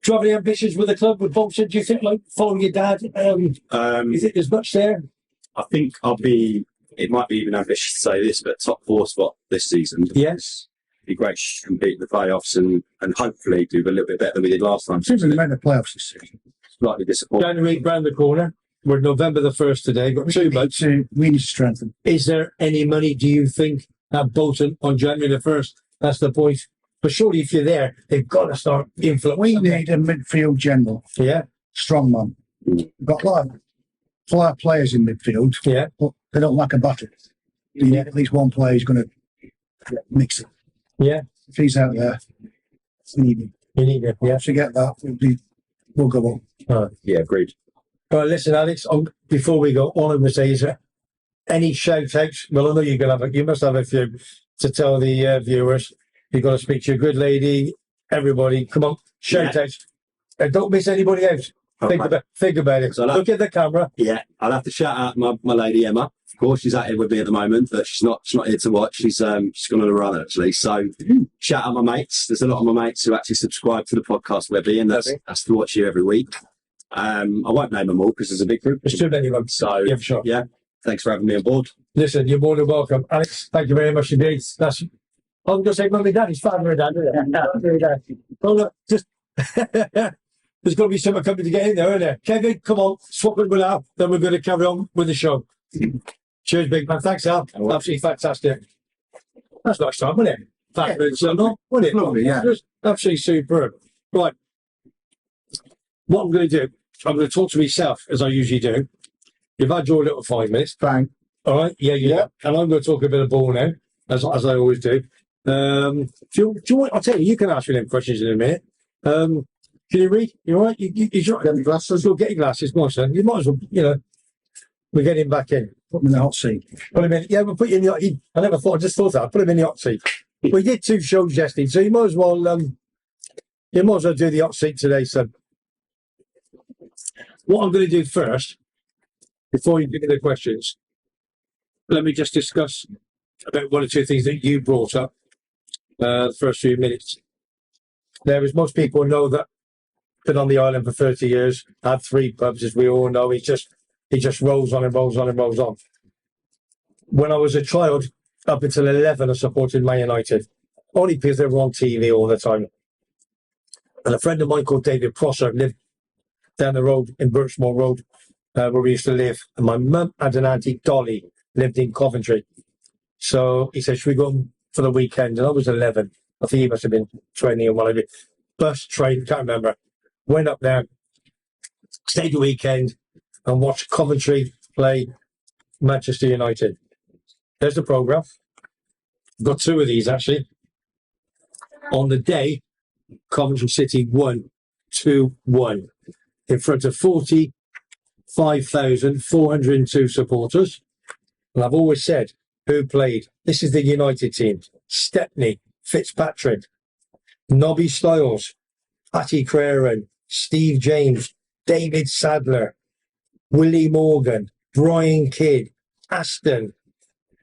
Do you have any ambitions with the club, with Boxer? Do you think, like, following your dad? You think there's much there? I think it might be even ambitious to say this, but top 4 spot this season. Yes. It'd be great to compete in the playoffs and hopefully do a little bit better than we did last time. Seems like they made the playoffs this season. Slightly disappointing. January round the corner. We're November the 1st today. Got 2 months. We need to strengthen. Is there any money, do you think, at Bolton on January the 1st? That's the point. But surely if you're there, they've got to start influencing. We need a midfield general. Yeah. Strong man. We've got a lot of players in midfield, Yeah. but they don't lack a battle. You need at least one player who's going to mix it. Yeah. If he's out there, we need him. You need it. Yeah. Once we get that, we'll go on. Yeah, agreed. All right, listen, Alex, before we go, all I'm going to say is any shout outs? Well, I know you're going to you must have a few to tell the viewers. You've got to speak to your good lady, everybody. Come on, shout outs. Don't miss anybody out. Okay. Think about it. So look at the camera. Yeah, I'll have to shout out my lady Emma. Of course, she's out here with me at the moment, but she's not here to watch. She's gone on a run actually. So shout out my mates. There's a lot of my mates who actually subscribe to the podcast Webby, and that's to watch you every week. I won't name them all because there's a big group. There's too many of them. So yeah, for sure. Yeah, thanks for having me on board. Listen, you're more than welcome, Alex. Thank you very much indeed. I'm going to say mummy, daddy's father and dad. Well, look, just there's got to be something coming to get in there, isn't there? Kevin, come on, swap it with Al, then we're going to carry on with the show. Cheers, big man. Thanks, Al. Absolutely fantastic. That's nice time, wasn't it? Wasn't it? Lovely, yeah. Just absolutely superb. Right. What I'm going to do, I'm going to talk to myself as I usually do. You've had your little 5 minutes. Bang. All right. Yeah. And I'm going to talk a bit of ball now, as I always do. Do you want? I'll tell you. You can ask me them questions in a minute. Can you read? You all right? You sure? Get the glasses. You'll get your glasses, come on, son. You might as well. We're getting back in. Put him in the hot seat. Put him in. Yeah, we'll put you in the hot. I never thought. I just thought that. Put him in the hot seat. We did 2 shows yesterday, so you might as well. You might as well do the hot seat today, son. What I'm going to do first, before you give me the questions, let me just discuss about 1 or 2 things that you brought up the first few minutes. There, as most people know, that been on the island for 30 years, had 3 pubs, as we all know. He just rolls on and rolls on and rolls on. When I was a child, up until 11, I supported Man United, only because they were on TV all the time. And a friend of mine called David Prosser lived down the road in Birchmore Road, where we used to live. And my mum had an auntie, Dolly, lived in Coventry. So he said, should we go for the weekend? And I was 11. I think he must have been 20 or whatever. Bus, train, can't remember. Went up there, stayed the weekend, and watched Coventry play Manchester United. There's the programme. Got 2 of these, actually. On the day, Coventry City won 2-1 in front of 45,402 supporters. And I've always said, who played? This is the United team. Stepney, Fitzpatrick, Nobby Styles, Patty Craren, Steve James, David Sadler, Willie Morgan, Brian Kidd, Aston,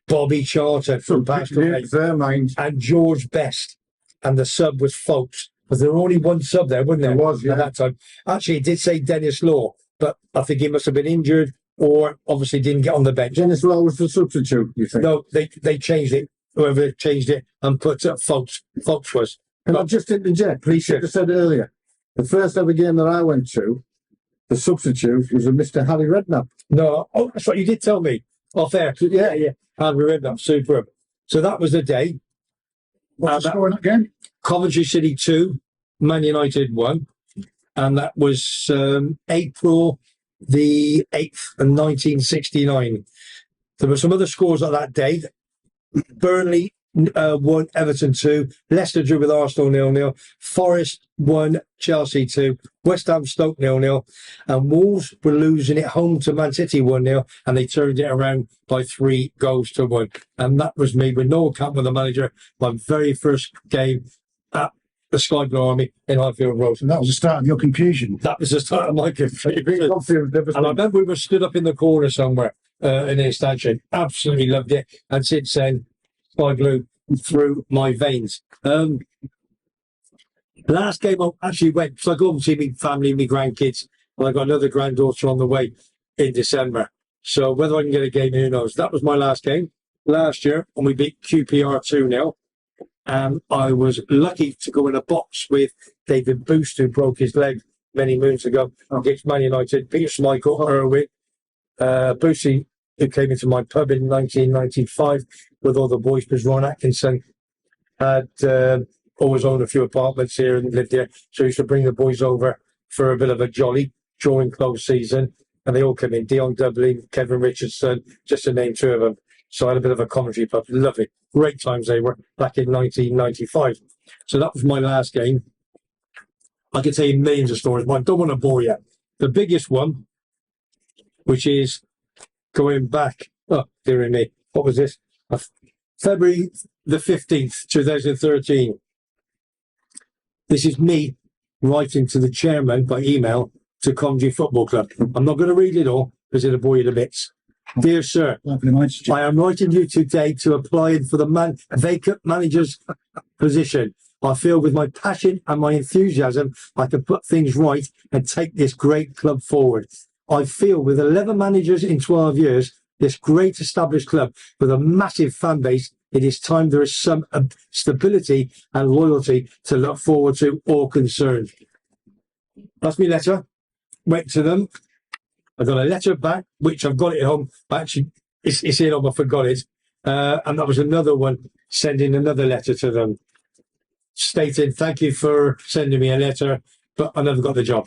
Bobby Charlton from Pastoral Fair mind. and George Best. And the sub was Folks. Because there were only one sub there, wasn't there? There was, yeah. At that time. Actually, it did say Dennis Law, but I think he must have been injured or obviously didn't get on the bench. Dennis Law was the substitute, you think? No, they changed it. Whoever changed it and put Folks. Folks was. Can I just interject? Please, I said earlier, the first ever game that I went to, the substitute was a Mr. Harry Redknapp. No, oh, that's what you did tell me. Off air. Yeah, yeah. Harry Redknapp, superb. So that was the day. What's the score in that game? Coventry City 2, Man United 1. And that was April the 8th of 1969. There were some other scores on that day. Burnley 1, Everton 2, Leicester drew with Arsenal 0-0, Forest 1, Chelsea 2, West Ham Stoke 0-0, and Wolves were losing it home to Man City 1-0, and they turned it around by 3-1. And that was me with Noel Campbell, the manager, my very first game at the Sky Blue Army in Highfield Road. And that was the start of your confusion. That was the start of my confusion. Confused, never And I remember we were stood up in the corner somewhere in the stanchion. Absolutely loved it. And since then, Sky Blue through my veins. Last game I actually went, so I go home to see my family, my grandkids, and I got another granddaughter on the way in December. So whether I can get a game, who knows? That was my last game last year, and we beat QPR 2-0. And I was lucky to go in a box with David Boost, who broke his leg many moons ago against Man United, Peter Schmeichel, Irwin, Boosty, who came into my pub in 1995 with all the boys, because Ron Atkinson had always owned a few apartments here and lived here. So he used to bring the boys over for a bit of a jolly during close season. And they all came in, Dion Dublin, Kevin Richardson, just to name two of them. So I had a bit of a commentary pub. Lovely. Great times they were back in 1995. So that was my last game. I could tell you millions of stories, but I don't want to bore you. The biggest one, which is going back, oh, dear me, what was this? February the 15th, 2013. This is me writing to the chairman by email to Coventry Football Club. I'm not going to read it all because it'll bore you to bits. Dear sir, I am writing you today to apply for the vacant manager's position. I feel with my passion and my enthusiasm, I can put things right and take this great club forward. I feel with 11 managers in 12 years, this great established club with a massive fan base, it is time there is some stability and loyalty to look forward to, all concerned. That's my letter. Went to them. I got a letter back, which I've got it at home. Actually, it's here home, I forgot it. And that was another one, sending another letter to them, stating, thank you for sending me a letter, but I never got the job.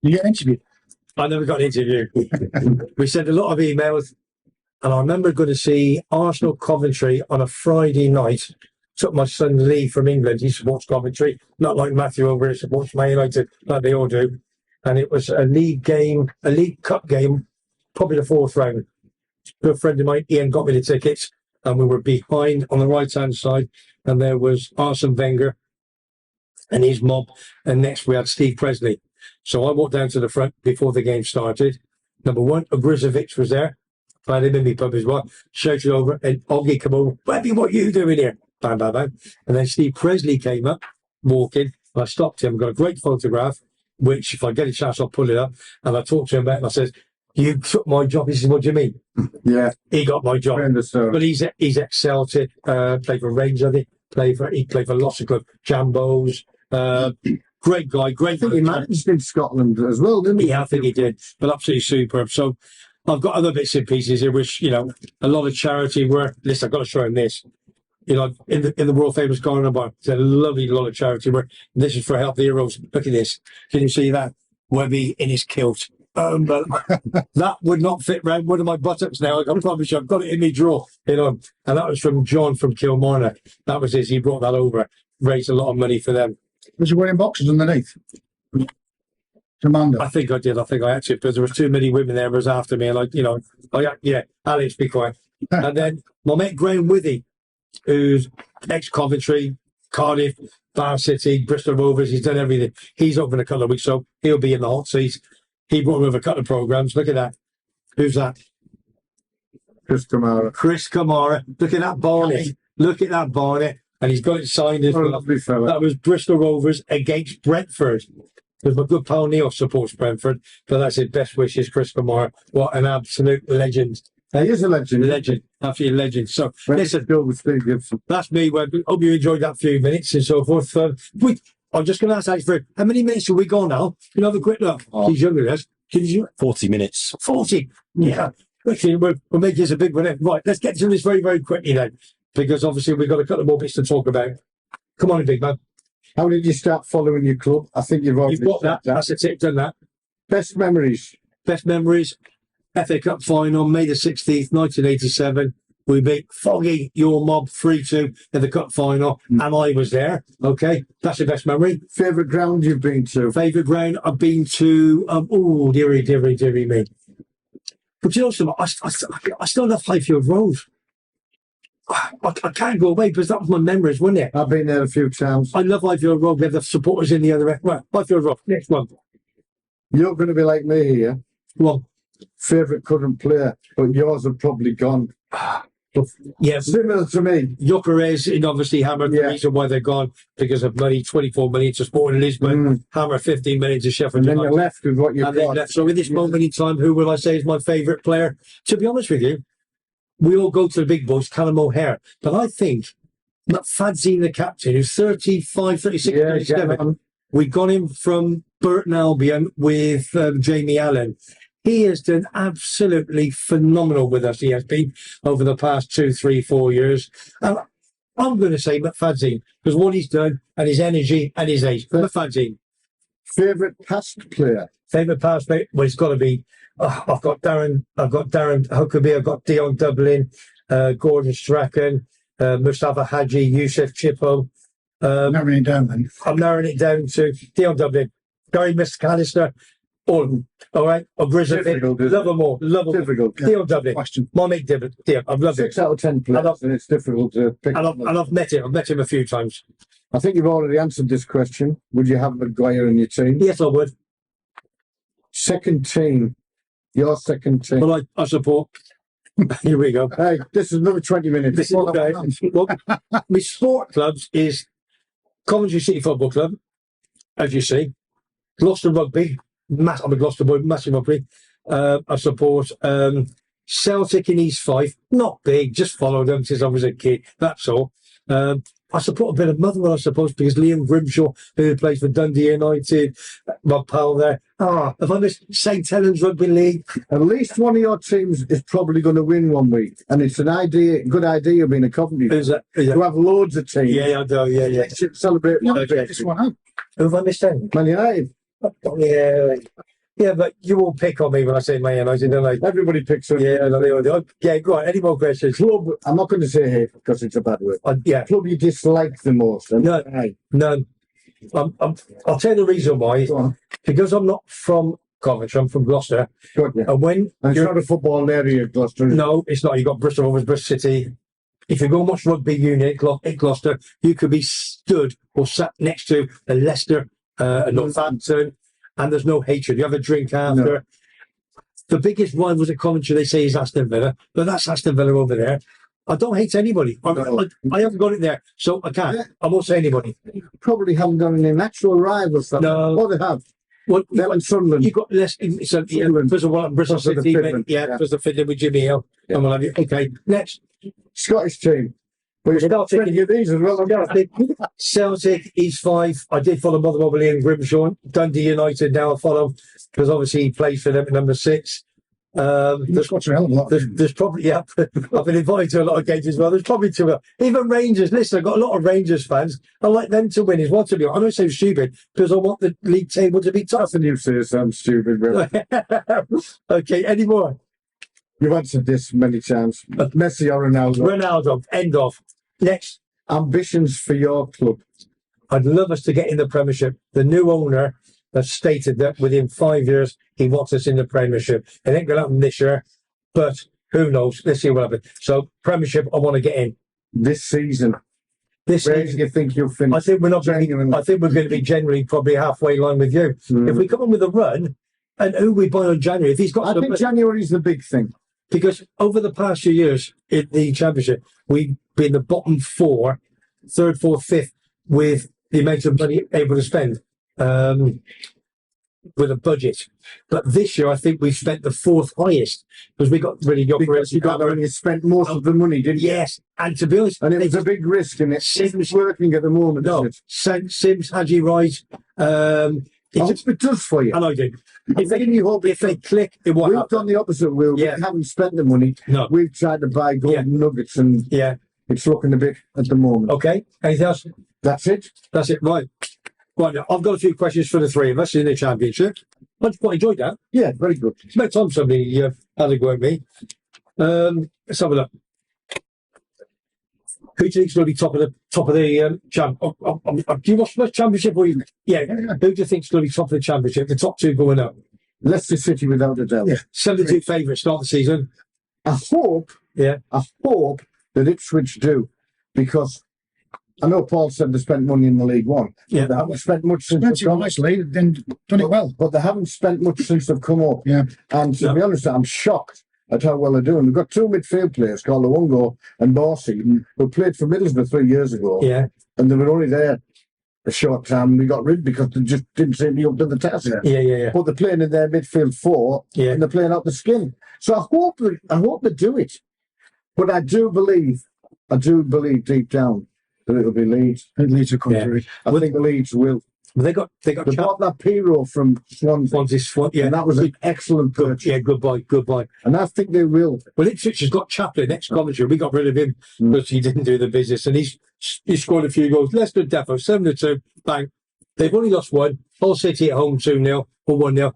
You get interviewed? I never got an interview. We sent a lot of emails, and I remember going to see Arsenal Coventry on a Friday night. Took my son Lee from England. He supports Coventry, not like Matthew over here supports Man United, like they all do. And it was a league game, a League Cup game, probably the fourth round. A good friend of mine, Ian, got me the tickets, and we were behind on the right-hand side, and there was Arsene Wenger and his mob, and next we had Steve Presley. So I walked down to the front before the game started. Number one, Ogrizovic was there. I had him in my pub as well. Shouted over, and Oggy come over, Webby, what are you doing here? Bam, bam, bam. And then Steve Presley came up, walking, and I stopped him, got a great photograph, which if I get a chance, I'll pull it up. And I talked to him about it, and I said, you took my job. He said, what do you mean? Yeah. He got my job. But he's ex-Celtic, played for Rangers, I think. He played for lots of clubs, Jambos, great guy, great. I think he managed in Scotland as well, didn't he? Yeah, I think he did, but absolutely superb. So I've got other bits and pieces here, which, you know, a lot of charity work. Listen, I've got to show him this. You know, in the world famous Corner Bar, it's a lovely lot of charity work. This is for Help the Heroes. Look at this. Can you see that? Webby in his kilt. But that would not fit round one of my buttocks now. I promise you, I've got it in my drawer. You know, and that was from John from Kilmarnock. That was his. He brought that over. Raised a lot of money for them. Was you wearing boxes underneath? Commander. I think I did. I think I actually, because there was too many women there was after me, and Alex, be quiet. And then my mate Graham Withy, who's ex-Coventry, Cardiff, Bar City, Bristol Rovers. He's done everything. He's up in a couple of weeks, so he'll be in the hot seat. He brought him with a couple of programs. Look at that. Who's that? Chris Kamara. Chris Kamara. Look at that bonnet. Look at that bonnet. And he's got it signed as What a well. lovely fella. That was Bristol Rovers against Brentford. Because my good pal Neil supports Brentford. But that's his best wishes, Chris Kamara. What an absolute legend. He is a legend. Legend. Absolutely legend. So, When listen, go with Steve Gibson. that's me. Webby. Hope you enjoyed that few minutes and so forth. I'm just going to ask Alex for how many minutes have we gone now? You know, have a quick look. Oh. He's younger than us. Can you 40 minutes. 40? Yeah. Okay, we'll make this a big one. Right, let's get to this very, very quickly then. Because obviously we've got a couple more bits to talk about. Come on, big man. How did you start following your club? I think you've already You've got said that. That's the tip, done that. Best memories. Best memories. FA Cup final, May the 16th, 1987. We beat Foggy, your mob, 3-2 in the cup final. And I was there. Okay. That's the best memory. Favourite ground you've been to? Favourite ground, I've been to, oh, dearie me. But you know something, I still love Highfield Road. I can't go away because that was my memories, wasn't it? I've been there a few times. I love Highfield Road. We have the supporters in the other end. Right, Highfield Road, next one. You're going to be like me here. Well, Favourite current player, but yours have probably gone. yeah, Similar to me. Jokeres, and obviously Hammer, the Yeah. reason why they're gone, because of money, 24 million to Sporting Lisbon, Hammer 15 million to Sheffield And then you're United. left with what you've And then got. left. So in this moment in time, who will I say is my favourite player? To be honest with you, we all go to the big boys, Callum O'Hare. But I think F.A.C.T, the captain, who's 35, 36, Yeah, 37, we got him from Burton Albion with Jamie Allen. He has done absolutely phenomenal with us. He has been over the past 2, 3, 4 years. And I'm going to say F.A.C.T because what he's done and his energy and his age. F.A.C.T. Favourite past player? Favourite past player? Well, it's got to be. I've got Darren Huckabee. I've got Dion Dublin, Gordon Strachan, Mustafa Hadji, Youssef Chippo. Narrowing it down then. I'm narrowing it down to Dion Dublin, Gary McAllister, all of them. All right, I've risen it. Difficult, isn't Love them all. Love them all. Difficult. Dion Dublin, Question. my mate Dion. I've loved it. 6 out of 10 players, and it's difficult to pick. And I've met him. I've met him a few times. I think you've already answered this question. Would you have Maguire in your team? Yes, I would. Second team. Your second team. Well, I support. Here we go. Hey, this is another 20 minutes. This is well, my sport clubs is Coventry City Football Club, as you see. Gloucester Rugby. I'm a Gloucester boy, massive rugby. I support Celtic in East Fife. Not big, just followed them since I was a kid. That's all. I support a bit of Motherwell, I suppose, because Liam Grimshaw, who plays for Dundee United, my pal there. If I missed St. Helens Rugby League. At least one of your teams is probably going to win one week. And it's an idea, good idea being a Coventry. Who's that? You have loads of teams. Yeah, I do. Yeah. They should celebrate one Okay. bit. This one out. Who have I missed out? Man United. Yeah, but you all pick on me when I say Man United, don't I? Everybody picks on Yeah, yeah, go on. Any more questions? Club, I'm not going to say hate because it's a bad word. Yeah, Club you dislike the most. And No. Aye. none. I'll tell you the reason why. Go on. Because I'm not from Coventry, I'm from Gloucester. Got you. And when And it's you're, not a football area, Gloucester. is it? no, it's not. You've got Bristol Rovers, Bristol City. If you go and watch rugby unit at Gloucester, you could be stood or sat next to the Leicester and Northampton, and there's no hatred. You have a drink after. No. The biggest rivals at Coventry, they say, is Aston Villa, but that's Aston Villa over there. I don't hate anybody. No. I haven't got it there, so I can't. Yeah. I won't say anybody. Probably haven't got any natural rivals. That No. Oh, they have. Well, Them and Sunderland. you got less. So, yeah, Sunderland. first of all, Bristol Because of the City, Finland, yeah, yeah. because of Finland with Jimmy Hill. Yeah. And what have you. Okay, next. Scottish team. But you've got Celtic. 20 of these as well. haven't you? Celtic, East Fife. I did follow Motherwell and Grimshaw. Dundee United now I follow because obviously he plays for them at number 6. You've got a hell of a lot. There's probably, yeah, I've been invited to a lot of games as well. There's probably 2. Even Rangers, listen, I've got a lot of Rangers fans. I like them to win as well, to be honest. I know it sounds stupid because I want the league table to be tough. Nothing you say sounds stupid, really. Okay, any more? You've answered this many times. Messi or Ronaldo. Ronaldo, end of. Next. Ambitions for your club. I'd love us to get in the Premiership. The new owner has stated that within 5 years, he wants us in the Premiership. It ain't going to happen this year, but who knows? Let's see what happens. So, Premiership, I want to get in. this season? This Where do season, you think you'll finish? I think we're not going to Genuinely. be, I think we're going to be generally probably halfway line with you. Mm. If we come on with a run, and who we buy on January, if he's got I think January's the big thing. because over the past few years in the championship, we've been the bottom four, third, fourth, fifth, with the amount of money able to spend with a budget. But this year, I think we've spent the fourth highest because we got really good. Because you got there and you spent most of the money, didn't you? Yes, and to be honest, And it was a big risk, and it's working at the moment, no, isn't it? Sims, Haji Rise, I hope it does for you. and I do. If they, really hope if they click, it won't We've happen. done the opposite, Will. Yeah. We haven't spent the money. No. We've tried to buy golden nuggets, and Yeah. it's looking a bit at the moment. Okay. Anything else? That's it. That's it. Right. Right now, I've got a few questions for the three of us in the championship. I've quite enjoyed that. Yeah, very good. It's about time somebody had a go at me. Let's have a look. Who do you think's going to be top of the champ? Do you watch the championship or you? Yeah. Who do you think's going to be top of the championship? The top two going up. Leicester City, without a doubt. Yeah. 72 favourites start the season. I hope that Ipswich do, because I know Paul said they spent money in the League One. Yeah. They haven't spent much since That's they've come up. nicely, then done it well. But they haven't spent much since they've come up. Yeah. And to No. be honest, I'm shocked at how well they're doing. We've got two midfield players called Luongo and Borsey, who played for Middlesbrough 3 years ago. Yeah. And they were only there a short time. We got rid because they just didn't seem to be up to the task. Yeah. But they're playing in their midfield four, Yeah. and they're playing out the skin. So I hope they do it. But I do believe deep down that it'll be Leeds. It leads to country. I think Leeds will. They got They bought that Piro from Swansea, yeah. and that was an excellent Good. purchase. Yeah, goodbye. And I think they will. Well, Ipswich has got Chaplin, ex-Coventry. We got rid of him because he didn't do the business, and he scored a few goals. Leicester Defo 7-2, bang. They've only lost one. Hull City at home 2-0 or 1-0,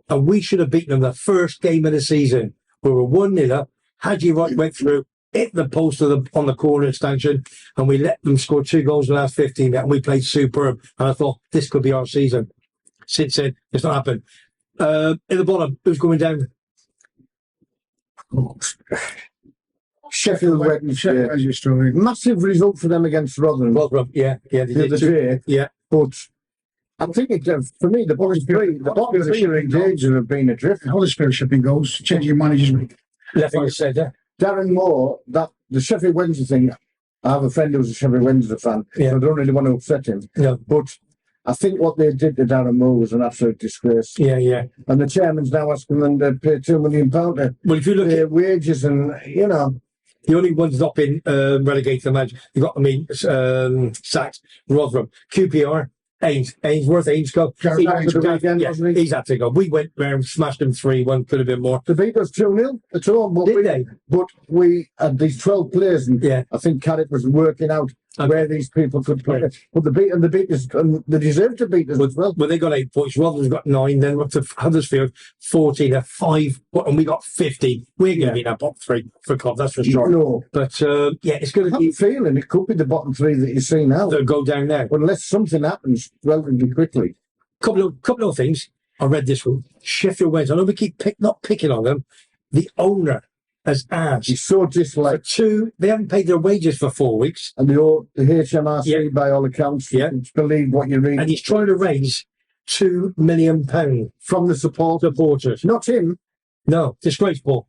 and we should have beaten them the first game of the season. We were 1-0 up. Haji Wright went through, hit the post on the corner extension, and we let them score 2 goals in the last 15 minutes, and we played superb. And I thought this could be our season. Since then, it's not happened. In the bottom, who's going down? Sheffield Wednesday. As your story. Massive result for them against Rotherham Rotherham, yeah, they the did other too. day. Yeah. But I think for me, the bottom three are in danger of being adrift. Huddersfield shipping goals, changing managers. Left right centre. Darren Moore, the Sheffield Wednesday thing, I have a friend who's a Sheffield Wednesday fan, Yeah. so I don't really want to upset him. No. But I think what they did to Darren Moore was an absolute disgrace. Yeah. And the chairman's now asking them to pay £2 million to Well, if you look pay at wages, and, you know, the only ones not been relegated, imagine you got, sacked, Rotherham, QPR, Ainsworth, Ainscough. Jared Dyer for the weekend, wasn't he? He's had to go. We went there and smashed them 3-1, could have been more. They beat us 2-0 at home. But Did they? But we had these 12 players, and Yeah. I think Carrick was working out Okay. where these people could play. Yeah. But they beat us, and they deserve to beat us as well. Well, they got 8 points. Rotherham's got 9. Then we're up to Huddersfield, 14. They're 5, and we got 50. We're going to be in our top 3 for club, that's for sure. No, But it's going I to have be a feeling it could be the bottom 3 that you see now, they'll go down now. unless something happens relatively quickly. Couple of things. I read this one. Sheffield Wednesday. I know we keep not picking on them. The owner has asked He's so for disliked. 2. They haven't paid their wages for 4 weeks, And the HMRC, Yeah. by all accounts, Yeah. you can believe what you read and he's trying to raise £2 million from the supporters. Not him. No, disgraceful.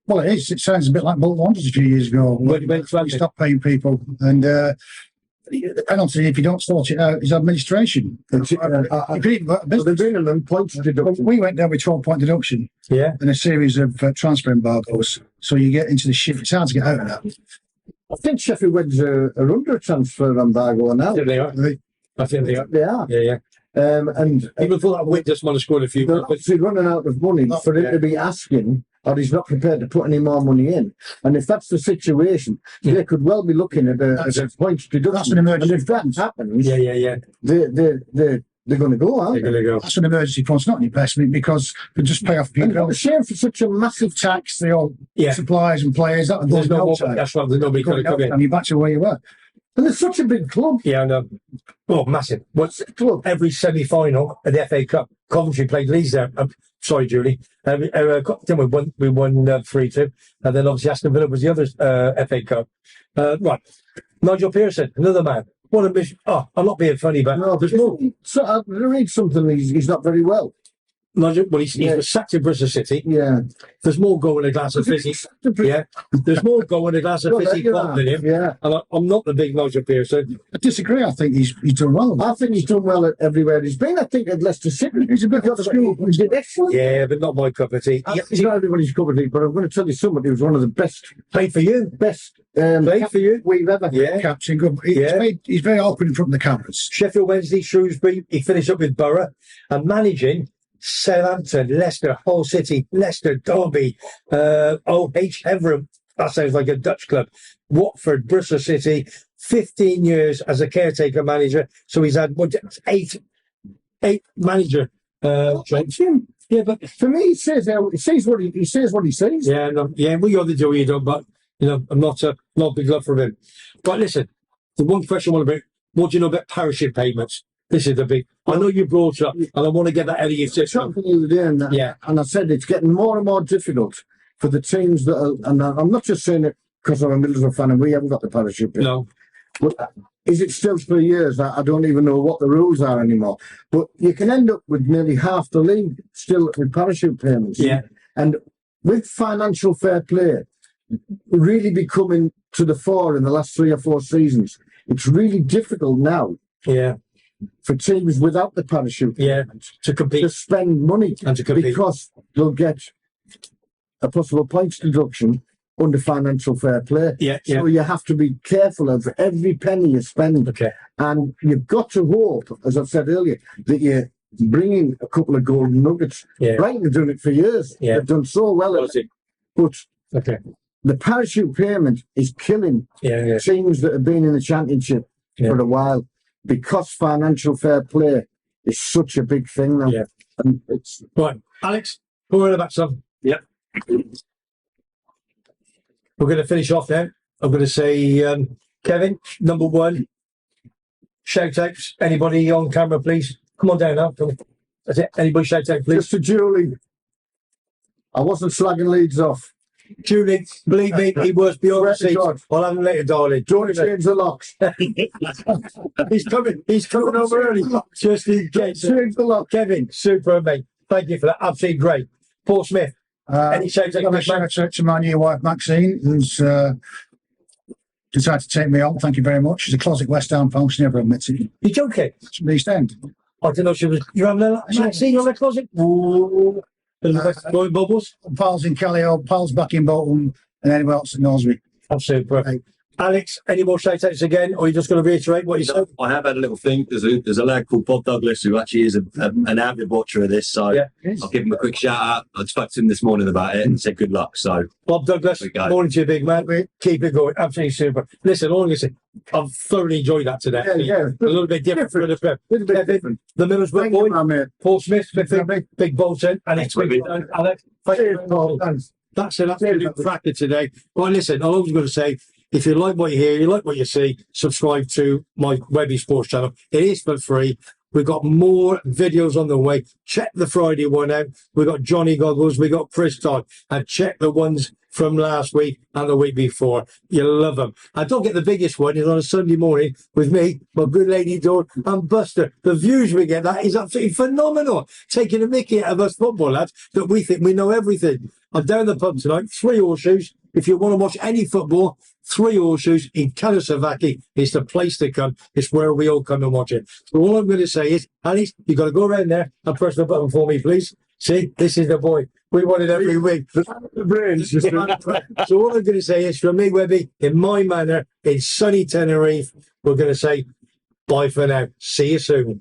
Well, it is. It sounds a bit like Bolton Wanderers a few years ago. When We stopped paying people. And penalty, if you don't sort it out, is administration. It's- If you- But they're bringing them points deduction. we went down with 12-point deduction Yeah. and a series of transfer embargoes. So you get into the shit. It's hard to get out of that. I think Sheffield Wednesday are under a transfer embargo now. There they are. I think they are. They are. Yeah. And Even thought that Witness might have scored a few, they're but actually running out of money for him to be asking, or he's not prepared to put any more money in. And if that's the situation, they could well be looking at a points deduction. That's an emergency And if that fund. happens, yeah. they're going to go, They're aren't going they? to go. That's an emergency fund. It's not an investment because they just pay off And people. it's a shame for such a massive Tax, the old Yeah. suppliers and players. That There's no more. time. That's right. There's nobody going to come in. And you're back to where you were. And it's such a big club. Yeah, I know. Oh, massive. What's Club. every semi-final at the FA Cup? Coventry played Leeds there. Sorry, Julie. Then we won 3-2, and then obviously Aston Villa was the other FA Cup. Right, Nigel Pearson, another man. What a mission! Oh, I'm not being funny, but No, there's more. So I read something. He's not very well. Nigel, well, he was sacked in Bristol City. Yeah. There's more goal in a glass of fizzy. Yeah, there's more goal in a glass of fizzy pop than him. Yeah. And I'm not the big Nigel Pearson. I disagree. I think he's done well. I think he's done well everywhere he's been. I think at Leicester City, he's a bit of a school. He's did excellent. Yeah, but not my cup of tea. He's not everybody's cup of tea, but I'm going to tell you somebody who's one of the best. Played for you. Best. Played for you. We've ever. Yeah. Captain, good. He's very open in front of the cameras. Sheffield Wednesday, Shrewsbury. He finished up with Borough and managing Southampton, Leicester, Hull City, Leicester, Derby, OH Everett. That sounds like a Dutch club. Watford, Bristol City. 15 years as a caretaker manager. So he's had eight manager jobs. Yeah, but For me, he says what he says. yeah, no, yeah, we got to do what you done, but you know, I'm not big love for him. But listen, the one question I want to bring: what do you know about parachute payments? This is the big. I know you brought it up, and I want to get that out of your system. Something you were doing, and I said it's getting more and more difficult for the teams that are, and I'm not just saying it because I'm a Middlesbrough fan and we haven't got the parachute. No, But is it still 3 years? I don't even know what the rules are anymore. But you can end up with nearly half the league still with parachute payments. Yeah. And with financial fair play really becoming to the fore in the last 3 or 4 seasons, it's really difficult now yeah, for teams without the parachute payments to compete to spend money and to compete. because they'll get a possible points deduction under financial fair play. Yeah, So you have to be careful of every penny you spend. Okay. And you've got to hope, as I've said earlier, that you're bringing a couple of golden nuggets. Yeah. Brighton have done it for years. Yeah. They've done so well at it. But Okay. the parachute payment is killing Yeah. teams that have been in the championship for a while because financial fair play is such a big thing now. Yeah. And it's Right, Alex, who are about some? Yep. We're going to finish off now. I'm going to say, Kevin, number 1. Shout outs. Anybody on camera, please? Come on down now. Come on. That's it. Anybody shout out, please? just to Julie. I wasn't slagging Leeds off. Julie, believe me, he was beyond the Swear to seats. God. I'll have him later, darling. Don't change the locks. He's coming over early. Just in case. Change the lock. Kevin, super, mate. Thank you for that. Absolutely great. Paul Smith, any shout Got a out? shout out to my new wife Maxine, who's decided to take me on. Thank you very much. She's a closet West Ham fan. She never admits it. You're joking? It's from the East End. I don't know. You're having a Maxine on the closet? Ooh. Blowing bubbles? Pals in Callio, pals back in Bolton, and anyone else that knows me. That's super. Right. Alex, any more shout outs again, or are you just going to reiterate what you said? I have had a little think. There's a lad called Bob Douglas who actually is an avid watcher of this, so Yeah. I'll give him a quick shout out. I spoke to him this morning about it and said good luck. So Bob Douglas, There we go. morning to you, big man. Keep it going. Absolutely super. Listen, all I'm going to say, I've thoroughly enjoyed that today. Yeah. A little bit different from the prep. Little bit Kevin, different. the Middlesbrough Thank boy, you, my mate. Paul Smith, big Bolton, and it's Thanks, Webby. Alex. Thank you Cheers, very Paul. much. Thanks. That's an absolute cracker today. Well, listen, I'm always going to say, if you like what you hear, you like what you see, subscribe to my Webby Sports channel. It is for free. We've got more videos on the way. Check the Friday one out. We've got Johnny Goggles. We got Chris Todd. And check the ones from last week and the week before. You'll love them. And don't get the biggest one. It's on a Sunday morning with me, my good lady Dawn, and Buster. The views we get, that is absolutely phenomenal. Taking a mickey out of us football lads that we think we know everything. I'm down the pub tonight, 3 horseshoes. If you want to watch any football, 3 horseshoes in CAIXESBBXXX is the place to come. It's where we all come and watch it. So all I'm going to say is, Alice, you got to go around there and press the button for me, please. See, this is the boy. We want it every week. The brains. So all I'm going to say is, from me, Webby, in my manner, in sunny Tenerife, we're going to say bye for now. See you soon.